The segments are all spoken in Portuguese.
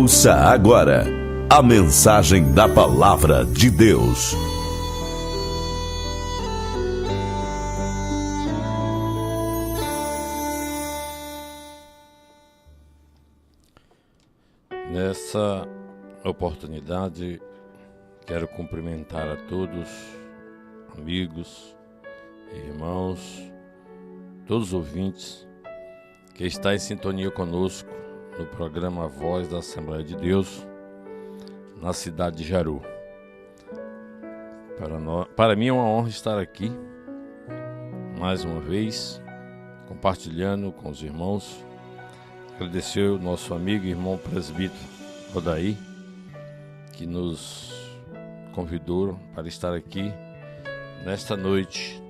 Ouça agora a mensagem da Palavra de Deus. Nessa oportunidade, quero cumprimentar a todos, amigos, irmãos, todos os ouvintes que estão em sintonia conosco no programa Voz da Assembleia de Deus, na cidade de Jaru. Para mim é uma honra estar aqui, mais uma vez, compartilhando com os irmãos. Agradecer o nosso amigo e irmão presbítero Odaí, que nos convidou para estar aqui nesta noite,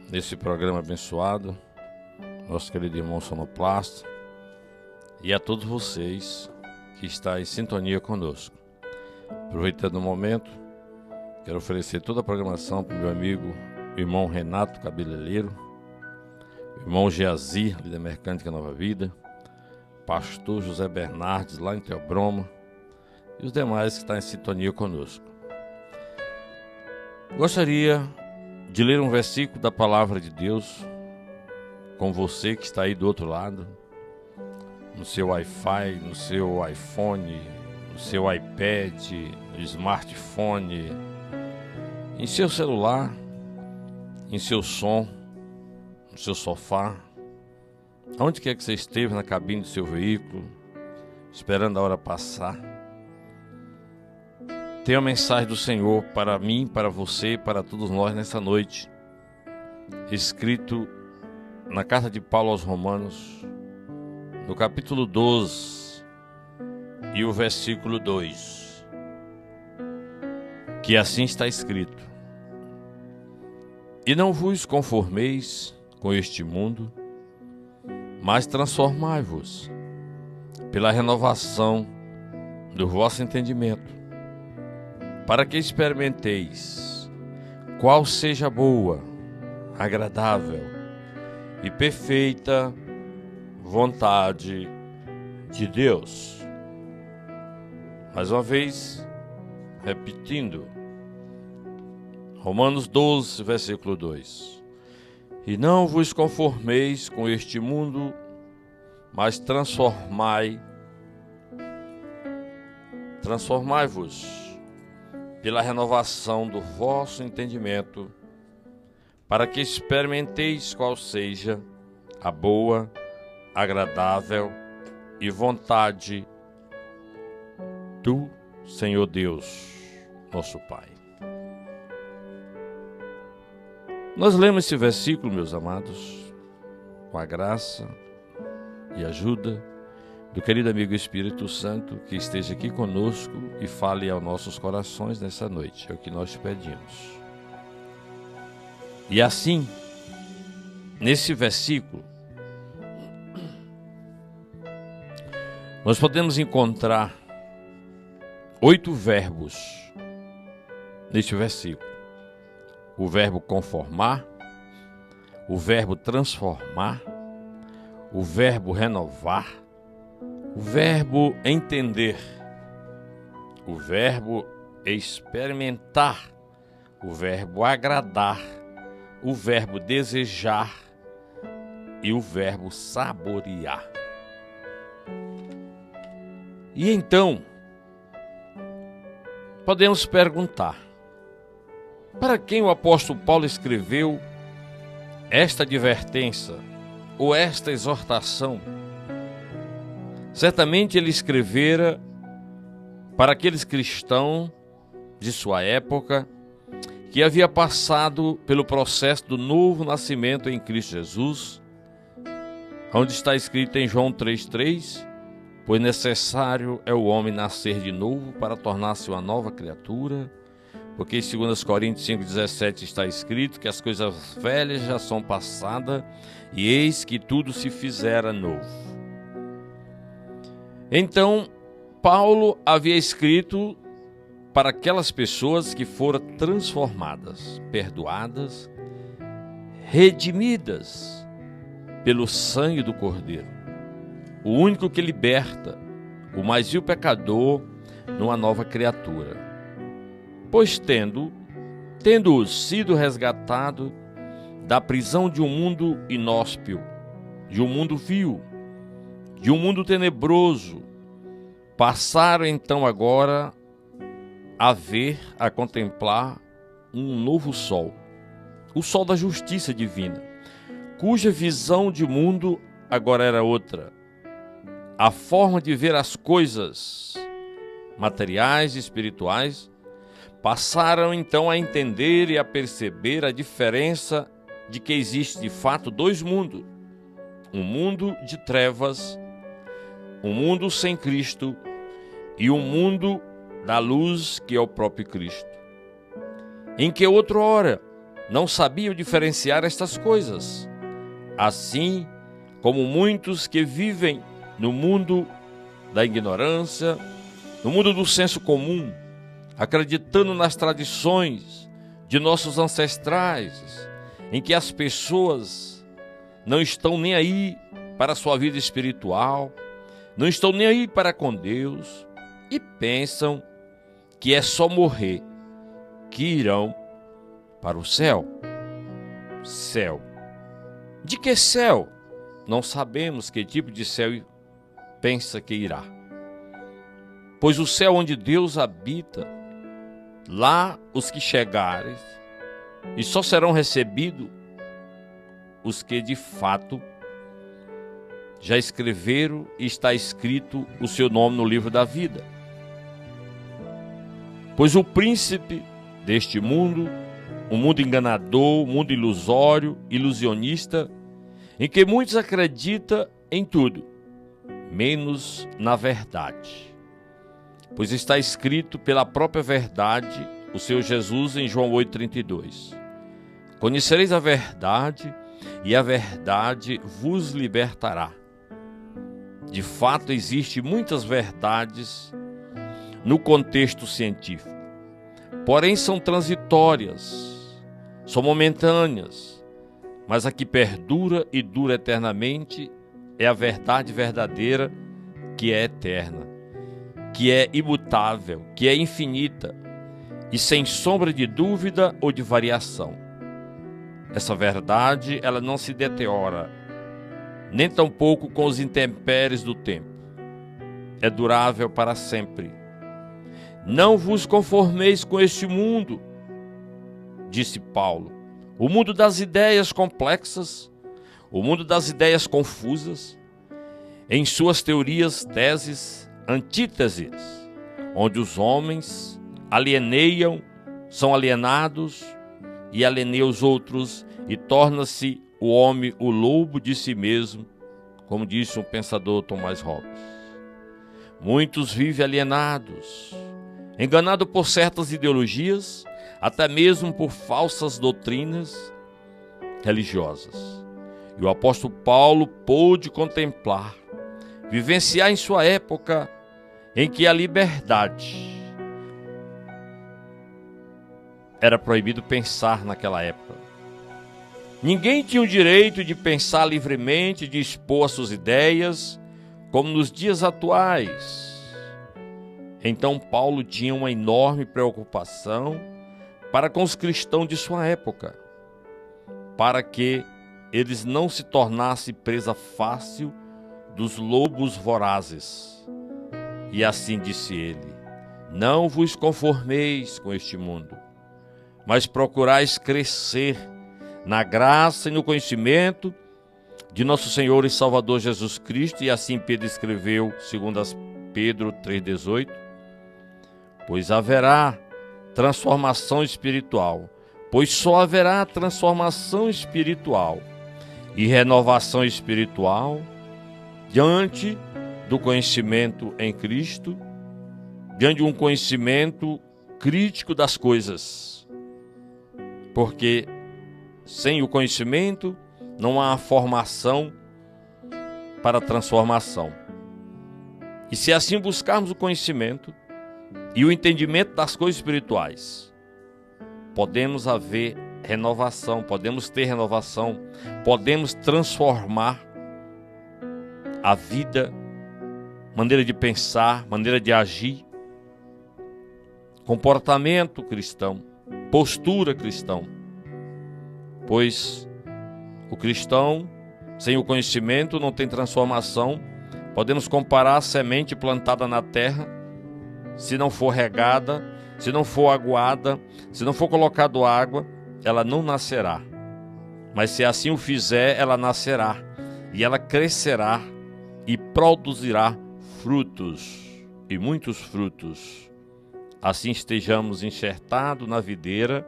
nesse programa abençoado, nosso querido irmão sonoplasta, e a todos vocês que estão em sintonia conosco. Aproveitando o momento, quero oferecer toda a programação para o meu amigo, o irmão Renato Cabeleireiro, o irmão Geazir, líder Mecânica Nova Vida, pastor José Bernardes, lá em Teobroma, e os demais que estão em sintonia conosco. Gostaria de ler um versículo da Palavra de Deus com você que está aí do outro lado, no seu Wi-Fi, no seu iPhone, no seu iPad, no smartphone, em seu celular, em seu som, no seu sofá, aonde quer que você esteve, na cabine do seu veículo, esperando a hora passar. Tem uma mensagem do Senhor para mim, para você, para todos nós nessa noite, escrito na carta de Paulo aos Romanos, no capítulo 12 e o versículo 2, que assim está escrito: E não vos conformeis com este mundo, mas transformai-vos pela renovação do vosso entendimento, para que experimenteis qual seja a boa, agradável e perfeita vontade de Deus. Mais uma vez, repetindo, Romanos 12, versículo 2. E não vos conformeis com este mundo, mas transformai-vos pela renovação do vosso entendimento, para que experimenteis qual seja a boa, agradável e vontade do Senhor Deus, nosso Pai. Nós lemos esse versículo, meus amados, com a graça e ajuda do querido amigo Espírito Santo, que esteja aqui conosco e fale aos nossos corações nessa noite. É o que nós te pedimos. E assim, nesse versículo, nós podemos encontrar 8 verbos neste versículo. O verbo conformar, o verbo transformar, o verbo renovar, o verbo entender, o verbo experimentar, o verbo agradar, o verbo desejar e o verbo saborear. E então, podemos perguntar: para quem o apóstolo Paulo escreveu esta advertência ou esta exortação? Certamente ele escrevera para aqueles cristãos de sua época que havia passado pelo processo do novo nascimento em Cristo Jesus, onde está escrito em João 3,3: pois necessário é o homem nascer de novo para tornar-se uma nova criatura, porque em 2 Coríntios 5,17 está escrito que as coisas velhas já são passadas e eis que tudo se fizera novo. Então, Paulo havia escrito para aquelas pessoas que foram transformadas, perdoadas, redimidas pelo sangue do Cordeiro, o único que liberta, o mais vil pecador numa nova criatura. Pois tendo sido resgatado da prisão de um mundo inóspio, de um mundo vil, de um mundo tenebroso, passaram então agora a contemplar um novo sol, o sol da justiça divina, cuja visão de mundo agora era outra. A forma de ver as coisas materiais e espirituais passaram então a entender e a perceber a diferença de que existe de fato dois mundos: um mundo de trevas, um mundo sem Cristo, e um mundo da luz, que é o próprio Cristo, em que outrora não sabiam diferenciar estas coisas, assim como muitos que vivem no mundo da ignorância, no mundo do senso comum, acreditando nas tradições de nossos ancestrais, em que as pessoas não estão nem aí para a sua vida espiritual, não estão nem aí para com Deus, e pensam que é só morrer que irão para o céu. Céu. De que céu? Não sabemos que tipo de céu pensa que irá. Pois o céu onde Deus habita, lá os que chegarem, e só serão recebidos os que de fato já escreveram e está escrito o seu nome no livro da vida. Pois o príncipe deste mundo, um mundo enganador, um mundo ilusório, ilusionista, em que muitos acreditam em tudo, menos na verdade. Pois está escrito pela própria verdade, o Senhor Jesus, em João 8,32. Conhecereis a verdade, e a verdade vos libertará. De fato, existem muitas verdades no contexto científico, porém são transitórias, são momentâneas, mas a que perdura e dura eternamente é a verdade verdadeira, que é eterna, que é imutável, que é infinita e sem sombra de dúvida ou de variação. Essa verdade, ela não se deteriora, nem tampouco com os intempéries do tempo. É durável para sempre. Não vos conformeis com este mundo, disse Paulo. O mundo das ideias complexas, o mundo das ideias confusas, em suas teorias, teses, antíteses, onde os homens são alienados e alieneiam os outros, e torna-se o homem o lobo de si mesmo, como disse um pensador, Thomas Hobbes. Muitos vivem alienados, enganados por certas ideologias, até mesmo por falsas doutrinas religiosas. E o apóstolo Paulo pôde contemplar, vivenciar em sua época, em que a liberdade era proibido pensar naquela época. Ninguém tinha o direito de pensar livremente, de expor as suas ideias, como nos dias atuais. Então Paulo tinha uma enorme preocupação para com os cristãos de sua época, para que eles não se tornassem presa fácil dos lobos vorazes. E assim disse ele: não vos conformeis com este mundo, mas procurais crescer na graça e no conhecimento de nosso Senhor e Salvador Jesus Cristo. E assim Pedro escreveu, segundo Pedro 3,18, pois haverá transformação espiritual, pois só haverá transformação espiritual e renovação espiritual diante do conhecimento em Cristo, diante de um conhecimento crítico das coisas, porque sem o conhecimento não há formação para a transformação. E se assim buscarmos o conhecimento e o entendimento das coisas espirituais, podemos haver renovação, podemos ter renovação, podemos transformar a vida maneira de pensar, maneira de agir, comportamento cristão, postura cristão. Pois o cristão, sem o conhecimento, não tem transformação. Podemos comparar a semente plantada na terra, se não for regada, se não for aguada, se não for colocado água, ela não nascerá. Mas se assim o fizer, ela nascerá, e ela crescerá e produzirá frutos, e muitos frutos. Assim estejamos enxertados na videira,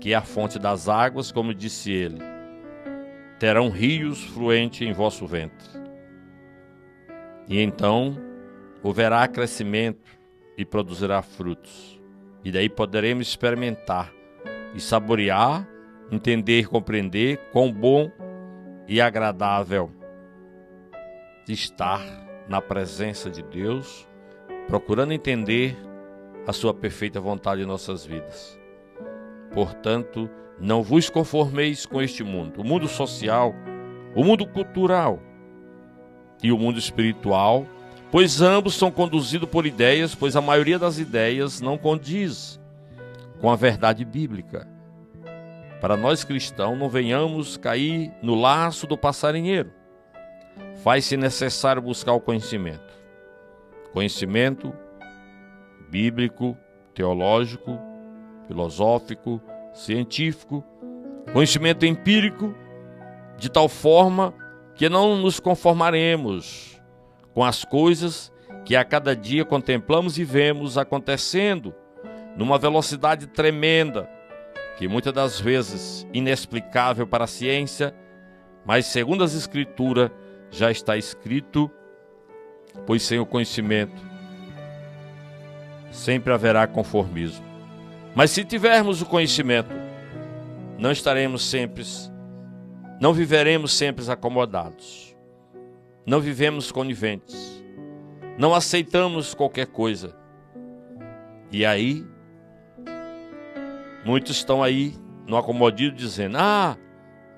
que é a fonte das águas, como disse ele, terão rios fluentes em vosso ventre. E então haverá crescimento e produzirá frutos. E daí poderemos experimentar e saborear, entender e compreender quão bom e agradável estar na presença de Deus, procurando entender a sua perfeita vontade em nossas vidas. Portanto, não vos conformeis com este mundo, o mundo social, o mundo cultural e o mundo espiritual, pois ambos são conduzidos por ideias, pois a maioria das ideias não condiz com a verdade bíblica. Para nós cristãos, não venhamos cair no laço do passarinheiro. Faz-se necessário buscar o conhecimento. Conhecimento bíblico, teológico, filosófico, científico, conhecimento empírico, de tal forma que não nos conformaremos com as coisas que a cada dia contemplamos e vemos acontecendo numa velocidade tremenda, que muitas das vezes inexplicável para a ciência, mas segundo as Escrituras já está escrito, pois sem o conhecimento sempre haverá conformismo. Mas se tivermos o conhecimento, não viveremos sempre acomodados, não vivemos coniventes, não aceitamos qualquer coisa. E aí, muitos estão aí no acomodismo dizendo,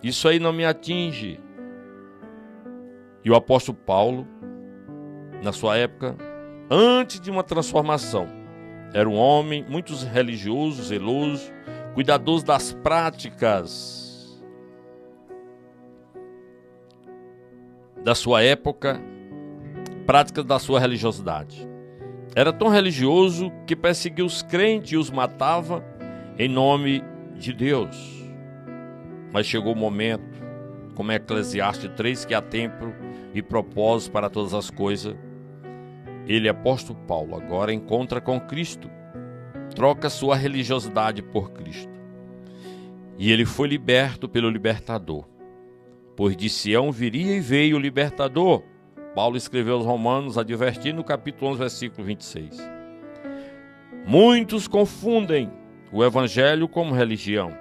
isso aí não me atinge. E o apóstolo Paulo, na sua época, antes de uma transformação, era um homem muito religioso, zeloso, cuidadoso das práticas da sua época, práticas da sua religiosidade. Era tão religioso que perseguia os crentes e os matava em nome de Deus. Mas chegou o momento, como é Eclesiastes 3, que há tempo e propósito para todas as coisas. Ele, apóstolo Paulo, agora encontra com Cristo, troca sua religiosidade por Cristo. E ele foi liberto pelo libertador. Pois de Sião viria e veio o libertador. Paulo escreveu aos Romanos, advertindo no capítulo 11, versículo 26. Muitos confundem o evangelho como religião,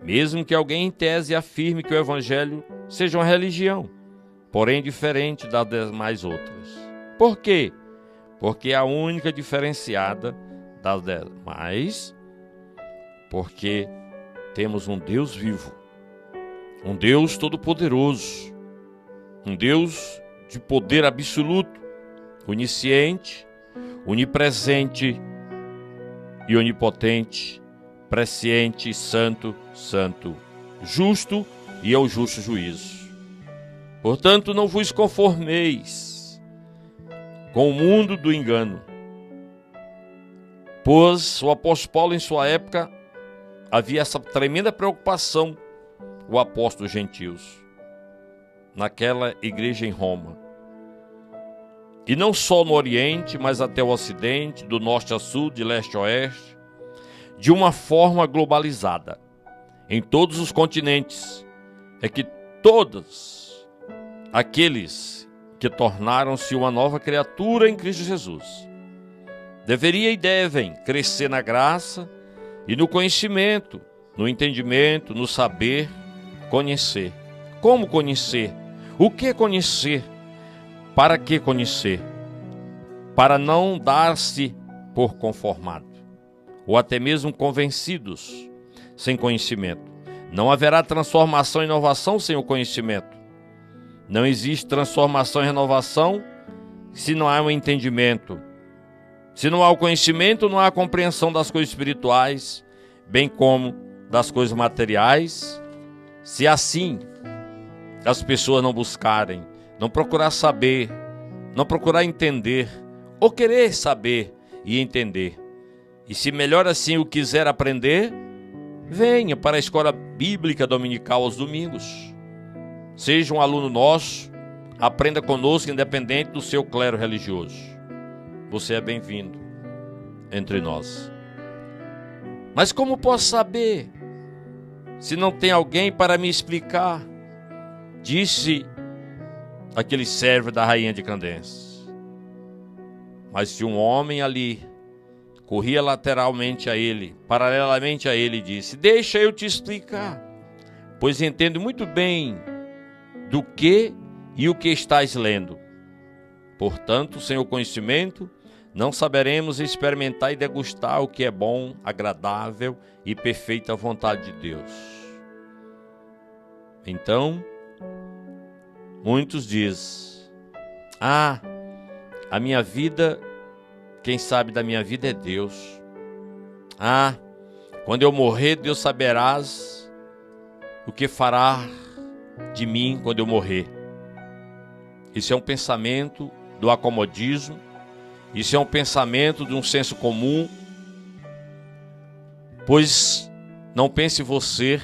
mesmo que alguém em tese afirme que o evangelho seja uma religião, porém diferente das demais outras. Por quê? Porque é a única diferenciada das demais, porque temos um Deus vivo, um Deus todo-poderoso, um Deus de poder absoluto, onisciente, onipresente e onipotente, presciente, santo, justo e ao justo juízo. Portanto, não vos conformeis com o mundo do engano, pois o apóstolo Paulo, em sua época, havia essa tremenda preocupação, o apóstolo gentios, naquela igreja em Roma. E não só no Oriente, mas até o Ocidente, do Norte a Sul, de Leste a Oeste, de uma forma globalizada, em todos os continentes, é que todos aqueles que tornaram-se uma nova criatura em Cristo Jesus deveria e devem crescer na graça e no conhecimento, no entendimento, no saber, conhecer. Como conhecer? O que conhecer? Para que conhecer? Para não dar-se por conformado, ou até mesmo convencidos, sem conhecimento. Não haverá transformação e inovação sem o conhecimento. Não existe transformação e renovação se não há um entendimento. Se não há o conhecimento, não há a compreensão das coisas espirituais, bem como das coisas materiais. Se assim as pessoas não buscarem, não procurar saber, não procurar entender, ou querer saber e entender, e se melhor assim o quiser aprender, venha para a escola bíblica dominical aos domingos. Seja um aluno nosso, aprenda conosco independente do seu clero religioso. Você é bem-vindo entre nós. Mas como posso saber se não tem alguém para me explicar? Disse aquele servo da rainha de Candens. Mas se um homem ali corria lateralmente a ele, paralelamente a ele, disse: deixa eu te explicar, pois entendo muito bem do que e o que estás lendo. Portanto, sem o conhecimento, não saberemos experimentar e degustar o que é bom, agradável e perfeita vontade de Deus. Então, muitos dizem: a minha vida, quem sabe da minha vida é Deus. Quando eu morrer, Deus saberás o que fará de mim quando eu morrer. Isso é um pensamento do acomodismo. Isso é um pensamento de um senso comum. Pois não pense você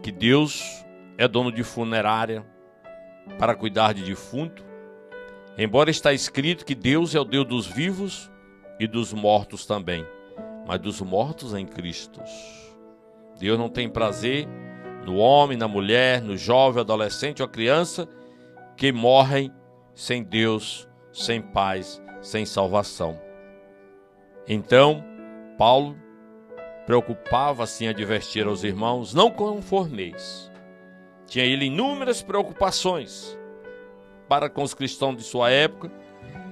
que Deus é dono de funerária para cuidar de defunto, embora está escrito que Deus é o Deus dos vivos e dos mortos também, mas dos mortos em Cristo. Deus não tem prazer no homem, na mulher, no jovem, adolescente ou criança que morrem sem Deus, sem paz, sem salvação. Então, Paulo preocupava-se em advertir aos irmãos: não conformeis. Tinha ele inúmeras preocupações para com os cristãos de sua época,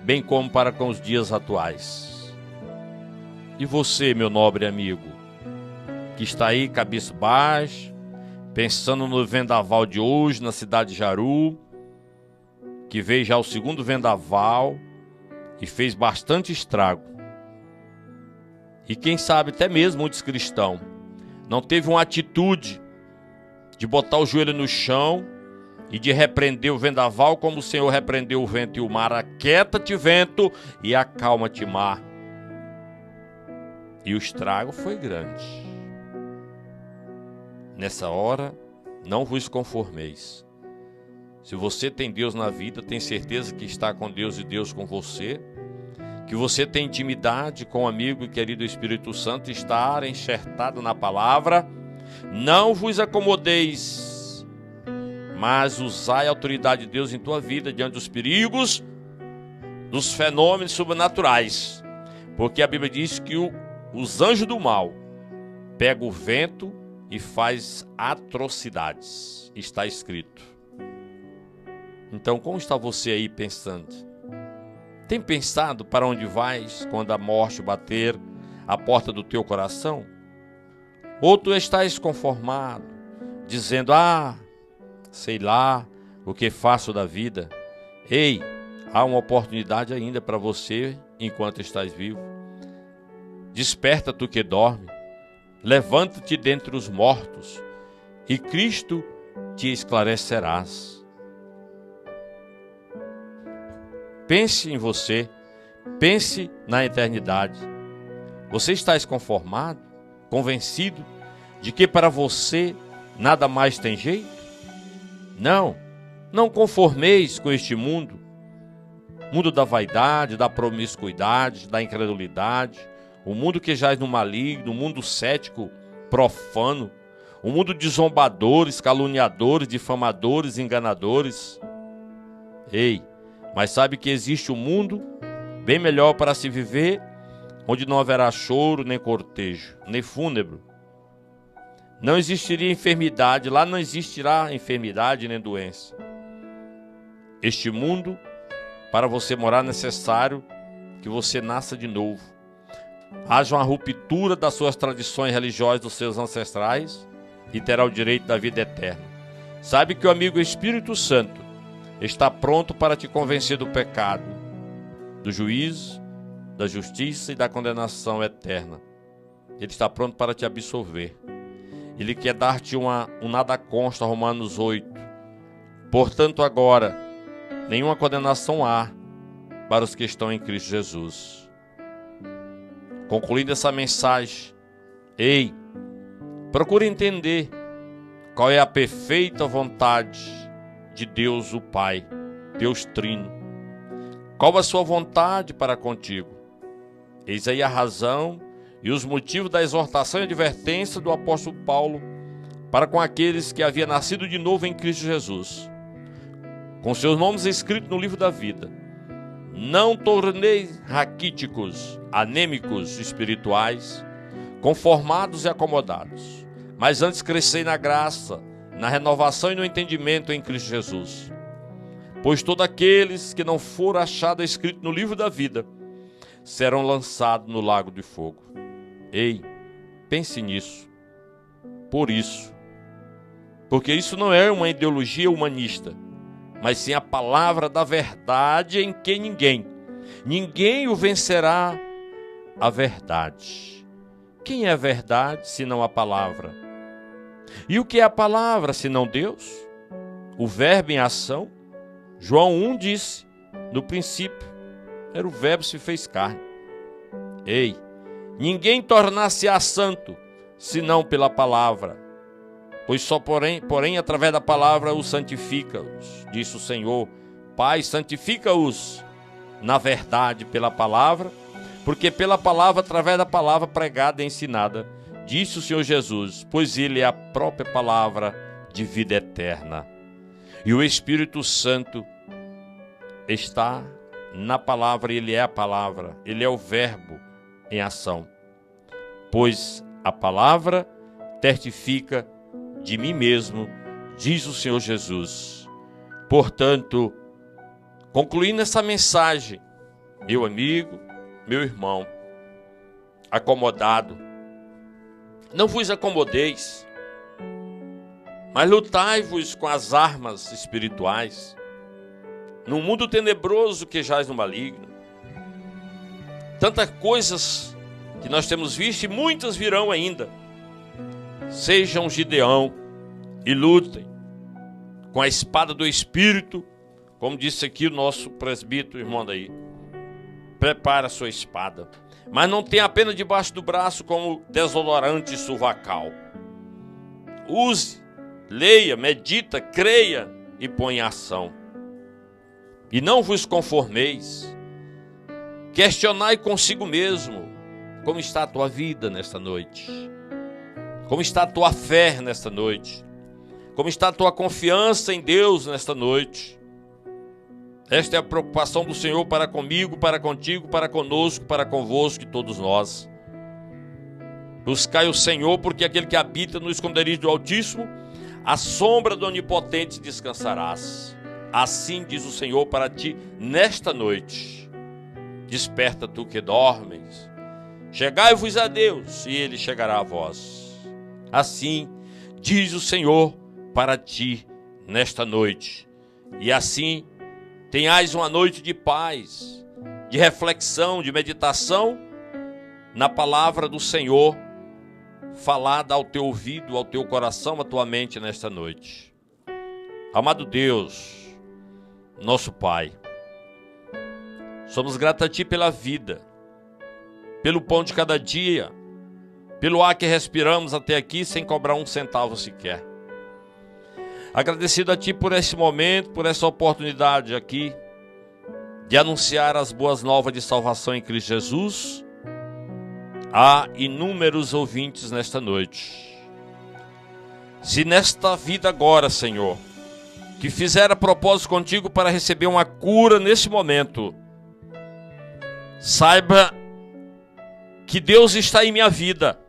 bem como para com os dias atuais. E você, meu nobre amigo, que está aí cabisbaixo, pensando no vendaval de hoje na cidade de Jaru, que veio já o segundo vendaval e fez bastante estrago. E quem sabe até mesmo muitos cristãos não teve uma atitude de botar o joelho no chão e de repreender o vendaval como o Senhor repreendeu o vento e o mar. Aquieta-te, vento, e acalma-te, mar. E o estrago foi grande. Nessa hora, não vos conformeis. Se você tem Deus na vida, tem certeza que está com Deus e Deus com você, que você tem intimidade com o amigo e querido Espírito Santo, estar enxertado na palavra, não vos acomodeis, mas usai a autoridade de Deus em tua vida diante dos perigos, dos fenômenos sobrenaturais, porque a Bíblia diz que os anjos do mal pegam o vento e faz atrocidades, está escrito. Então, como está você aí pensando? Tem pensado para onde vais quando a morte bater a porta do teu coração? Ou tu estás conformado, dizendo: sei lá o que faço da vida? Ei, há uma oportunidade ainda para você enquanto estás vivo. Desperta tu que dorme, levanta-te dentre os mortos, e Cristo te esclarecerás. Pense em você, pense na eternidade. Você está conformado, convencido de que para você nada mais tem jeito? Não conformeis com este mundo da vaidade, da promiscuidade, da incredulidade, o mundo que jaz no maligno, o mundo cético, profano, o mundo de zombadores, caluniadores, difamadores, enganadores. Ei, mas sabe que existe um mundo bem melhor para se viver, onde não haverá choro, nem cortejo, nem fúnebre. Não existiria enfermidade, lá não existirá enfermidade nem doença. Este mundo, para você morar, é necessário que você nasça de novo. Haja uma ruptura das suas tradições religiosas dos seus ancestrais e terá o direito da vida eterna. Sabe que o amigo Espírito Santo está pronto para te convencer do pecado, do juízo, da justiça e da condenação eterna. Ele está pronto para te absolver. Ele quer dar-te um nada consta, Romanos 8. Portanto, agora, nenhuma condenação há para os que estão em Cristo Jesus. Concluindo essa mensagem, ei, procure entender qual é a perfeita vontade de Deus o Pai, Deus Trino. Qual a sua vontade para contigo? Eis aí a razão e os motivos da exortação e advertência do apóstolo Paulo para com aqueles que haviam nascido de novo em Cristo Jesus, com seus nomes escritos no livro da vida. Não tornei raquíticos, anêmicos espirituais, conformados e acomodados, mas antes crescei na graça, na renovação e no entendimento em Cristo Jesus. Pois todos aqueles que não foram achados escritos no livro da vida serão lançados no lago de fogo. Ei, pense nisso. Porque isso não é uma ideologia humanista, mas sim a palavra da verdade em que ninguém o vencerá a verdade. Quem é a verdade senão a palavra? E o que é a palavra senão Deus? O verbo em ação? João 1 disse, no princípio era o verbo se fez carne. Ei, ninguém tornar-se-á santo, senão pela palavra. Pois só porém através da palavra os santifica-os, disse o Senhor. Pai, santifica-os na verdade pela palavra, porque pela palavra, através da palavra pregada e ensinada, disse o Senhor Jesus, pois Ele é a própria palavra de vida eterna. E o Espírito Santo está na palavra, Ele é a palavra, Ele é o verbo em ação. Pois a palavra testifica de mim mesmo, diz o Senhor Jesus. Portanto, concluindo essa mensagem, meu amigo, meu irmão, acomodado, não vos acomodeis, mas lutai-vos com as armas espirituais, no mundo tenebroso que jaz no maligno. Tantas coisas que nós temos visto e muitas virão ainda. Sejam Gideão e lutem com a espada do Espírito, como disse aqui o nosso presbítero, irmão daí. Prepara a sua espada, mas não tenha apenas debaixo do braço como desodorante suvacal. Use, leia, medita, creia e põe em ação. E não vos conformeis. Questionai consigo mesmo como está a tua vida nesta noite. Como está a tua fé nesta noite? Como está a tua confiança em Deus nesta noite? Esta é a preocupação do Senhor para comigo, para contigo, para conosco, para convosco e todos nós. Buscai o Senhor, porque aquele que habita no esconderijo do Altíssimo, à sombra do Onipotente descansarás. Assim diz o Senhor para ti nesta noite. Desperta tu que dormes. Chegai-vos a Deus, e Ele chegará a vós. Assim diz o Senhor para ti nesta noite. E assim tenhais uma noite de paz, de reflexão, de meditação na palavra do Senhor, falada ao teu ouvido, ao teu coração, à tua mente nesta noite. Amado Deus, nosso Pai, somos gratos a Ti pela vida, pelo pão de cada dia, pelo ar que respiramos até aqui sem cobrar um centavo sequer. Agradecido a Ti por esse momento, por essa oportunidade aqui de anunciar as boas novas de salvação em Cristo Jesus. Há inúmeros ouvintes nesta noite. Se nesta vida agora, Senhor, que fizeram propósito contigo para receber uma cura nesse momento, saiba que Deus está em minha vida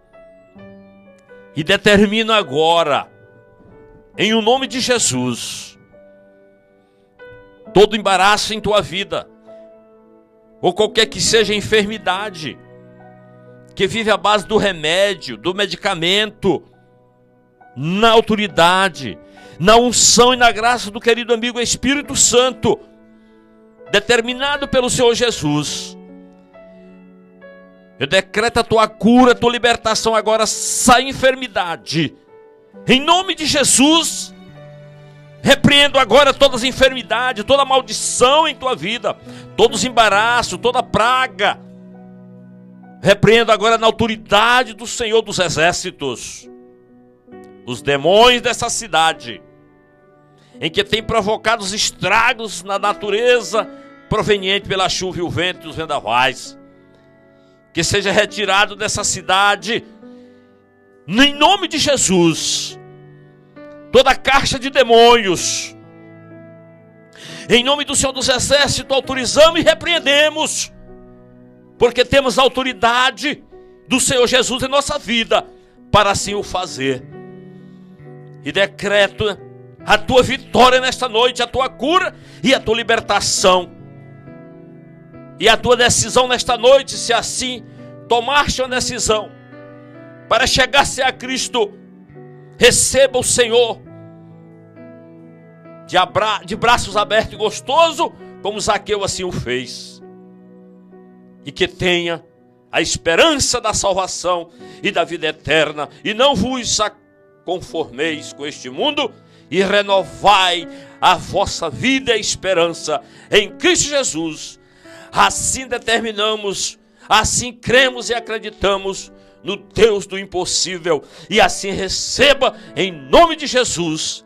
e determina agora, em o nome de Jesus, todo embaraço em tua vida, ou qualquer que seja a enfermidade, que vive à base do remédio, do medicamento, na autoridade na unção e na graça do querido amigo Espírito Santo, determinado pelo Senhor Jesus. Eu decreto a tua cura, a tua libertação agora, sai enfermidade. Em nome de Jesus, repreendo agora todas as enfermidades, toda maldição em tua vida, todos os embaraços, toda praga. Repreendo agora na autoridade do Senhor dos Exércitos os demônios dessa cidade, em que tem provocado os estragos na natureza proveniente pela chuva e o vento e os vendavais. Que seja retirado dessa cidade, em nome de Jesus, toda a caixa de demônios. Em nome do Senhor dos Exércitos, autorizamos e repreendemos, porque temos a autoridade do Senhor Jesus em nossa vida, para assim o fazer. E decreto a tua vitória nesta noite, a tua cura e a tua libertação. E a tua decisão nesta noite, se assim tomaste uma decisão para chegar-se a Cristo, receba o Senhor de braços abertos e gostoso, como Zaqueu assim o fez. E que tenha a esperança da salvação e da vida eterna. E não vos conformeis com este mundo, e renovai a vossa vida e esperança em Cristo Jesus. Assim determinamos, assim cremos e acreditamos no Deus do impossível. E assim receba em nome de Jesus.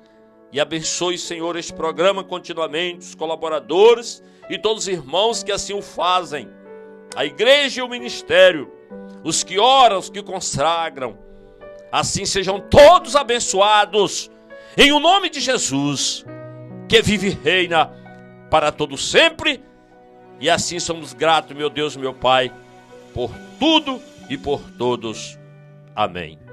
E abençoe, Senhor, este programa continuamente, os colaboradores e todos os irmãos que assim o fazem. A igreja e o ministério, os que oram, os que consagram. Assim sejam todos abençoados, em o nome de Jesus, que vive e reina para todo sempre. E assim somos gratos, meu Deus, meu Pai, por tudo e por todos. Amém.